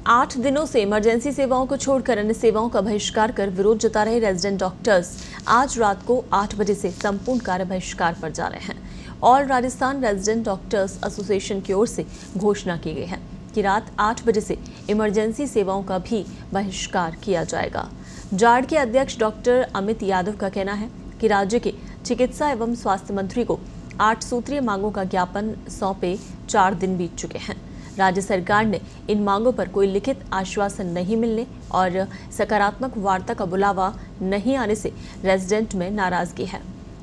8 दिनों से इमरजेंसी सेवाओं को छोड़कर अन्य सेवाओं का बहिष्कार कर विरोध जता रहे रेजिडेंट डॉक्टर्स आज रात को 8 बजे से संपूर्ण कार्य बहिष्कार पर जा रहे हैं। All Rajasthan resident doctors association की ओर से घोषणा की गई है कि रात 8 बजे से इमरजेंसी सेवाओं का भी बहिष्कार किया जाएगा। जाड़ के अध्यक्ष डॉक्टर अमित यादव का कहना है कि राज्य के चिकित्सा एवं स्वास्थ्य मंत्री को 8 सूत्रीय मांगों का ज्ञापन सौंपे 4 दिन बीत चुके हैं। राज्य सरकार ने इन मांगों पर कोई लिखित आश्वासन नहीं मिलने और सकारात्मक वार्ता का बुलावा नहीं आने से रेजिडेंट में नाराजगी है।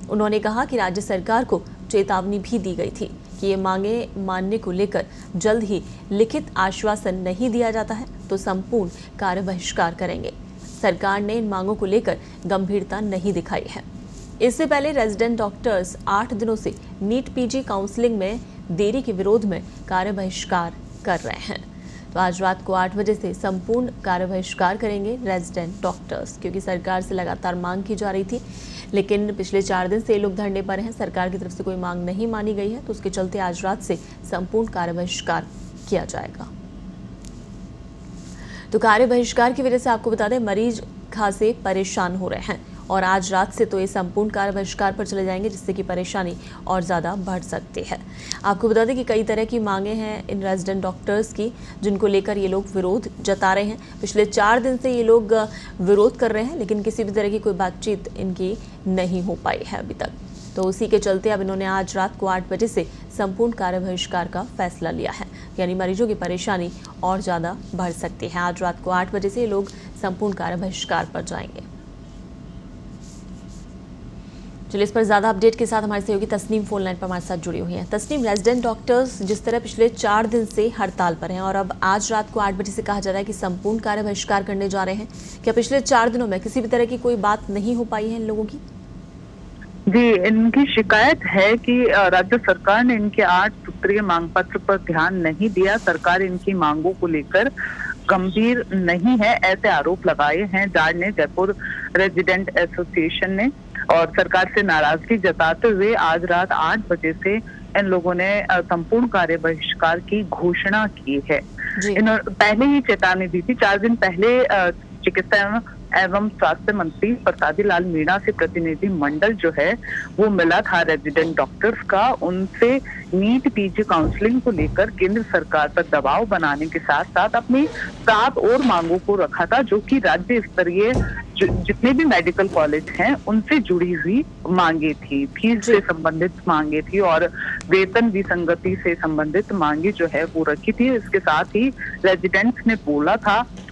उन्होंने कहा कि राज्य सरकार को चेतावनी भी दी गई थी कि ये मांगे मानने को लेकर जल्द ही लिखित आश्वासन नहीं दिया जाता है तो संपूर्ण कार्य बहिष्कार करेंगे। सरकार ने इन मांगों को लेकर गंभीरता नहीं दिखाई है। इससे पहले रेजिडेंट डॉक्टर्स 8 दिनों से नीट पीजी काउंसलिंग में देरी के विरोध में कार्य बहिष्कार कर रहे हैं। तो आज रात को 8 बजे से संपूर्ण कार्य बहिष्कार करेंगे रेजिडेंट डॉक्टर्स, क्योंकि सरकार से लगातार मांग की जा रही थी, लेकिन पिछले 4 दिन से ये लोग धरने पर हैं। सरकार की तरफ से कोई मांग नहीं मानी गई है, तो उसके चलते आज रात से संपूर्ण कार्य बहिष्कार किया जाएगा। तो कार्य बहिष्कार की वजह से आपको बता दें, मरीज खासे परेशान हो रहे हैं और आज रात से तो ये संपूर्ण कार्य बहिष्कार पर चले जाएंगे, जिससे कि परेशानी और ज़्यादा बढ़ सकती है। आपको बता दें कि कई तरह की मांगे हैं इन रेजिडेंट डॉक्टर्स की, जिनको लेकर ये लोग विरोध जता रहे हैं। पिछले 4 दिन से ये लोग विरोध कर रहे हैं, लेकिन किसी भी तरह की कोई बातचीत इनकी नहीं हो पाई है अभी तक। तो उसी के चलते अब इन्होंने आज रात को 8 बजे से संपूर्ण कार्य बहिष्कार का फैसला लिया है, यानी मरीजों की परेशानी और ज़्यादा बढ़ सकती है। आज रात को 8 बजे से ये लोग संपूर्ण कार्य बहिष्कार पर जाएंगे। चलिए, इस पर ज्यादा अपडेट के साथ हमारे सहयोगी तस्नीम फोन लाइन पर हमारे साथ जुड़ी हुई हैं। तस्नीम, रेजिडेंट डॉक्टर्स जिस तरह पिछले 4 दिन से हड़ताल पर हैं और अब आज रात को 8 बजे से कहा जा रहा है कि संपूर्ण कार्य बहिष्कार करने जा रहे हैं, क्या पिछले 4 दिनों में किसी भी तरह की कोई बात नहीं हो पाई है इन लोगों की? जी, इनकी शिकायत है कि राज्य सरकार ने इनके 8 सूत्रीय मांग पत्र पर ध्यान नहीं दिया। सरकार इनकी मांगों को लेकर गंभीर नहीं है, ऐसे आरोप लगाए हैं जाड़ ने, जयपुर रेजिडेंट एसोसिएशन ने, और सरकार से नाराजगी जताते हुए आज रात 8 बजे से इन लोगों ने संपूर्ण कार्य बहिष्कार की घोषणा की है। इन्होंने पहले ही चेतावनी दी थी। 4 दिन पहले चिकित्सा एवं स्वास्थ्य मंत्री प्रसादी लाल मीणा से प्रतिनिधि मंडल जो है वो मिला था रेजिडेंट डॉक्टर्स का। उनसे नीट पीजी काउंसलिंग को लेकर केंद्र सरकार पर दबाव बनाने के साथ साथ अपनी 7 और मांगों को रखा था, जो कि राज्य स्तरीय जितने भी मेडिकल कॉलेज हैं उनसे जुड़ी हुई मांगे थी। फीस से संबंधित मांगे थी और वेतन विसंगति से संबंधित मांगे जो है वो रखी थी। इसके साथ ही रेजिडेंट्स ने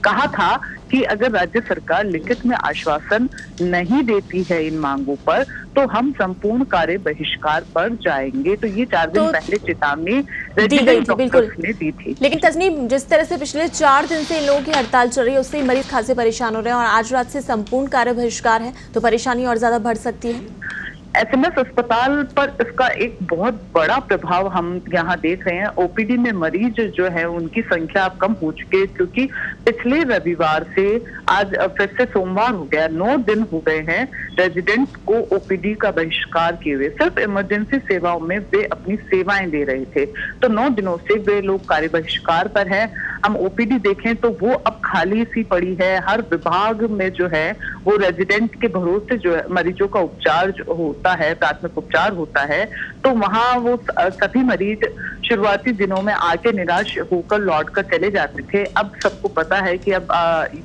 कहा था कि अगर राज्य सरकार लिखित में आश्वासन नहीं देती है इन मांगों पर तो हम संपूर्ण कार्य बहिष्कार पर जाएंगे। तो ये 4 दिन पहले चेतावनी रेजिडेंट डॉक्टर्स ने दी थी। लेकिन तस्नीम, जिस तरह से पिछले 4 दिन से इन लोगों की हड़ताल चल रही है, उससे मरीज खासे परेशान हो रहे हैं और आज रात से संपूर्ण कार्य बहिष्कार है, तो परेशानी और ज्यादा बढ़ सकती है। एसएमएस अस्पताल पर इसका एक बहुत बड़ा प्रभाव हम यहाँ देख रहे हैं। ओपीडी में मरीज जो है उनकी संख्या अब कम हो चुकी है, क्योंकि पिछले रविवार से आज फिर से सोमवार हो गया, 9 दिन हो गए हैं रेजिडेंट को ओपीडी का बहिष्कार किए हुए। सिर्फ इमरजेंसी सेवाओं में वे अपनी सेवाएं दे रहे थे, तो 9 दिनों से वे लोग कार्य बहिष्कार पर है। हम ओपीडी देखें तो वो अब खाली सी पड़ी है। हर विभाग में जो है वो रेजिडेंट के भरोसे जो है मरीजों का उपचार जो होता है, प्राथमिक उपचार होता है, तो वहाँ वो सभी मरीज शुरुआती दिनों में आके निराश होकर लौट कर चले जाते थे। अब सबको पता है कि अब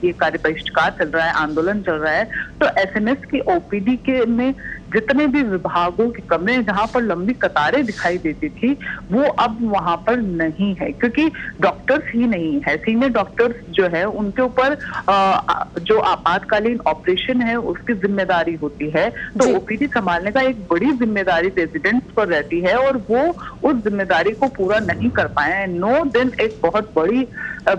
ये कार्य बहिष्कार चल रहा है, आंदोलन चल रहा है, तो एसएमएस की ओपीडी के में जितने भी विभागों के कमरे जहां पर लंबी कतारें दिखाई देती थी वो अब वहां पर नहीं है, क्योंकि डॉक्टर्स ही नहीं है। सीनियर डॉक्टर्स जो है उनके ऊपर जो आपातकालीन ऑपरेशन है उसकी जिम्मेदारी होती है, तो ओपीडी संभालने का एक बड़ी जिम्मेदारी रेजिडेंट्स पर रहती है और वो उस जिम्मेदारी को पूरा नहीं कर पाए हैं। 9 दिन एक बहुत बड़ी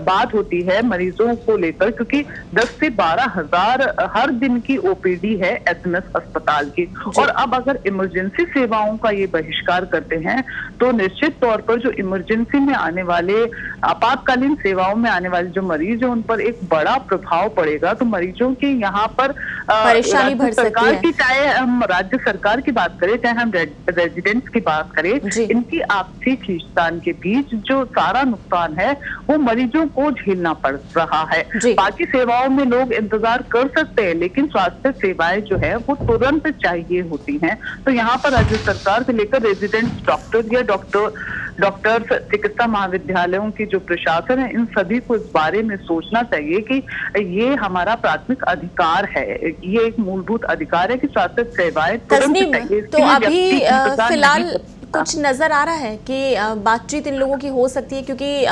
बात होती है मरीजों को लेकर, क्योंकि 10 से 12 हजार हर दिन की ओपीडी है एसएमएस अस्पताल की। और अब अगर इमरजेंसी सेवाओं का ये बहिष्कार करते हैं तो निश्चित तौर पर जो इमरजेंसी में आने वाले आपातकालीन सेवाओं में आने वाले जो मरीज है उन पर एक बड़ा प्रभाव पड़ेगा। तो मरीजों के यहाँ पर परेशानी बढ़ सकती सरकार है। की, चाहे हम राज्य सरकार की बात करें, चाहे हम रेजिडेंट्स की बात करें, जी। इनकी आपसी खींचतान के बीच जो सारा नुकसान है वो मरीजों को झेलना पड़ रहा है। जी। बाकी सेवाओं में लोग इंतजार कर सकते हैं, लेकिन स्वास्थ्य सेवाएं जो है वो तुरंत चाहिए होती हैं। तो यहाँ पर राज्य सरकार से लेकर रेजिडेंट डॉक्टर या डॉक्टर्स, चिकित्सा महाविद्यालयों की जो प्रशासन है, इन सभी को इस बारे में सोचना चाहिए कि ये हमारा प्राथमिक अधिकार है, ये एक मूलभूत अधिकार है कि स्वास्थ्य सेवाएं तुरंत तस्नीम, चाहिए। तो अभी इंतजार फिलहाल नहीं कर सकता। कुछ नजर आ रहा है कि बातचीत इन लोगों की हो सकती है, क्योंकि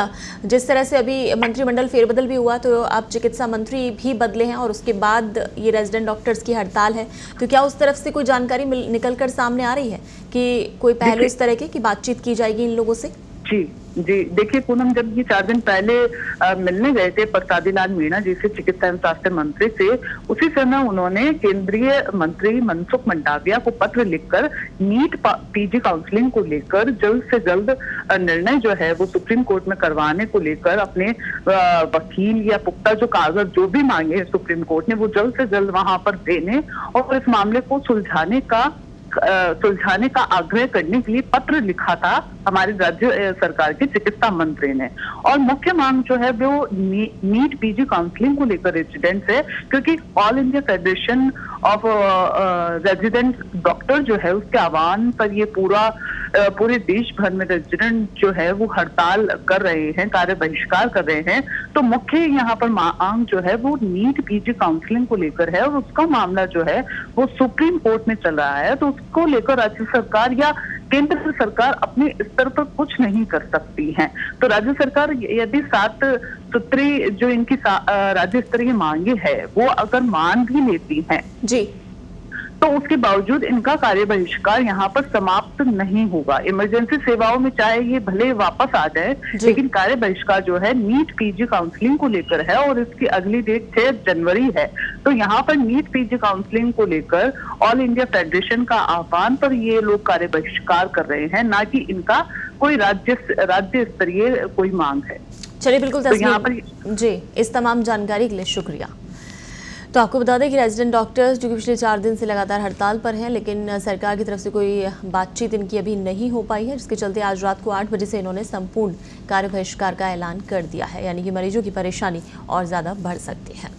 जिस तरह से अभी मंत्रिमंडल फेरबदल भी हुआ तो अब चिकित्सा मंत्री भी बदले हैं और उसके बाद ये रेजिडेंट डॉक्टर्स की हड़ताल है, तो क्या उस तरफ से कोई जानकारी निकल कर सामने आ रही है कि कोई पहलू इस तरह के कि बातचीत की जाएगी इन लोगों से? जी जी, देखिए पूनम, जब ये 4 दिन पहले मिलने गए थे प्रसादी लाल मीणा जी से, चिकित्सा एवं स्वास्थ्य मंत्री से, उसी समय उन्होंने केंद्रीय मंत्री मनसुख मंडाविया को पत्र लिखकर नीट पीजी काउंसलिंग को लेकर जल्द से जल्द निर्णय जो है वो सुप्रीम कोर्ट में करवाने को लेकर अपने वकील या पुख्ता जो कागज जो भी मांगे सुप्रीम कोर्ट ने, वो जल्द से जल्द वहां पर देने और इस मामले को सुलझाने का आग्रह करने के लिए पत्र लिखा था हमारी राज्य सरकार के चिकित्सा मंत्री ने। और मुख्य मांग जो है वो नीट पीजी काउंसलिंग को लेकर रेजिडेंट्स है, क्योंकि all India federation of resident doctor जो है उसके आह्वान पर ये पूरे देश भर में रेजिडेंट जो है वो हड़ताल कर रहे हैं, कार्य बहिष्कार कर रहे हैं। तो मुख्य यहाँ पर मांग जो है वो नीट पीजी काउंसलिंग को लेकर है और उसका मामला जो है वो सुप्रीम कोर्ट में चल रहा है। तो उसको लेकर राज्य सरकार या केंद्र सरकार अपने स्तर पर कुछ नहीं कर सकती है। तो राज्य सरकार यदि 7 सूत्री जो इनकी राज्य स्तरीय मांगे है वो अगर मान भी लेती है जी, तो उसके बावजूद इनका कार्य बहिष्कार यहाँ पर समाप्त नहीं होगा। इमरजेंसी सेवाओं में चाहे ये भले वापस आ जाए, लेकिन कार्य बहिष्कार जो है नीट पीजी काउंसलिंग को लेकर है और इसकी अगली डेट 6 जनवरी है। तो यहाँ पर नीट पीजी काउंसलिंग को लेकर ऑल इंडिया फेडरेशन का आह्वान पर ये लोग कार्य बहिष्कार कर रहे हैं, ना कि इनका कोई राज्य स्तरीय कोई मांग है। चलिए, बिल्कुल तो यहाँ पर जी, इस तमाम जानकारी के लिए शुक्रिया। तो आपको बता दें कि रेजिडेंट डॉक्टर्स जो कि पिछले 4 दिन से लगातार हड़ताल पर हैं, लेकिन सरकार की तरफ से कोई बातचीत इनकी अभी नहीं हो पाई है, जिसके चलते आज रात को 8 बजे से इन्होंने संपूर्ण कार्य बहिष्कार का ऐलान कर दिया है, यानी कि मरीजों की परेशानी और ज़्यादा बढ़ सकती है।